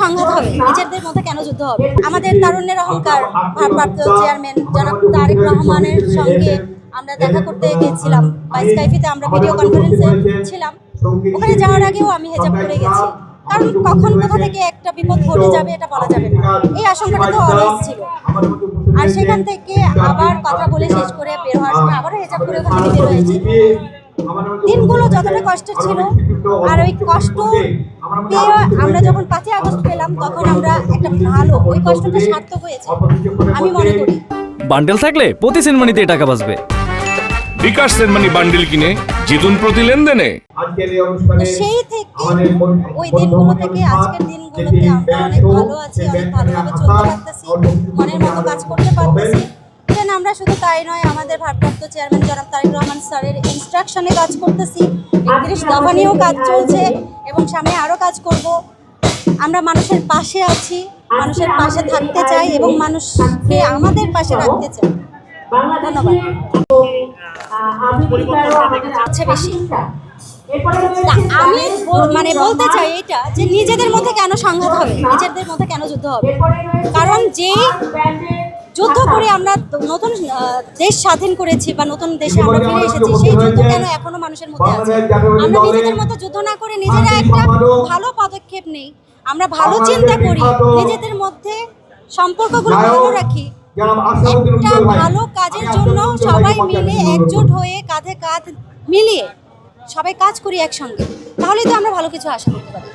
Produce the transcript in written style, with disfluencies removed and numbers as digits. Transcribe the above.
সংঘাত হবে, নিজেদের মধ্যে কেন যুদ্ধ হবে? আমাদের তারুণ্যের অহংকার ভারপ্রাপ্ত চেয়ারম্যান জনাব তারেক রহমানের সঙ্গে আমরা দেখা করতে গেছিলাম বা স্কাইপিতে আমরা ভিডিও কনফারেন্সে ছিলাম। ওখানে যাওয়ার আগেও আমি হেজাব করে গেছি, কারণ কখন কোথা থেকে একটা বিপদ ঘটে যাবে এটা বলা যাবে না, এই আশঙ্কাটা তো অলওয়েজ ছিল। আর সেখান থেকে আবার কথা বলে শেষ করে বের হওয়ার সময় আবারও হেজাব করে ওখান থেকে বের হয়েছি। দিনগুলো যতটা কষ্টের ছিল, আর ওই কষ্ট পেয়ে আমরা যখন 5ই আগস্ট পেলাম তখন আমরা একটা ভালো, ওই কষ্টটা সার্থক হয়েছে আমি মনে করি। বান্ডেল থাকলে প্রতি সেনমানিতে টাকা বাঁচবে। বিকাশ সেনমানি বান্ডেল কিনে জিতুন প্রতি লেনদেনে। সেই থেকে ওই দিনগুলো থেকে আজকের দিনগুলোতে আমরা অনেক ভালো আছি, অনেক ভালোভাবে চলতে পারতেছি, মনের মতো কাজ করতে পারতেছি। ইভেন আমরা শুধু তাই নয়, আমাদের ভারপ্রাপ্ত চেয়ারম্যান জনাব তারেক রহমান স্যারের ইনস্ট্রাকশনে কাজ করতেছি, 31 দফা নিয়েও কাজ চলছে এবং সামনে আরও কাজ করব। আমরা মানুষের পাশে আছি, মানুষের পাশে থাকতে চাই এবং মানুষকে আমাদের পাশে রাখতে চাই। ধন্যবাদ। আচ্ছা, বেশি আমি মানে বলতে চাই এটা যে নিজেদের মধ্যে কেন সংঘাত হবে, নিজেদের মধ্যে কেন যুদ্ধ হবে? কারণ যেই যুদ্ধ করে আমরা নতুন দেশ স্বাধীন করেছি বা নতুন দেশে আমরা ফিরে এসেছি, সেই যুদ্ধ কেন এখনো মানুষের মধ্যে আছে? আমরা নিজেদের মধ্যে যুদ্ধ না করে নিজেরা একটা ভালো পদক্ষেপ নেই, আমরা ভালো চিন্তা করি, নিজেদের মধ্যে সম্পর্কগুলো ভালো রাখি, একটা ভালো কাজের জন্য সবাই মিলে একজোট হয়ে কাঁধে কাঁধ মিলিয়ে সবাই কাজ করি একসঙ্গে, তাহলেই তো আমরা ভালো কিছু আশা করতে পারি।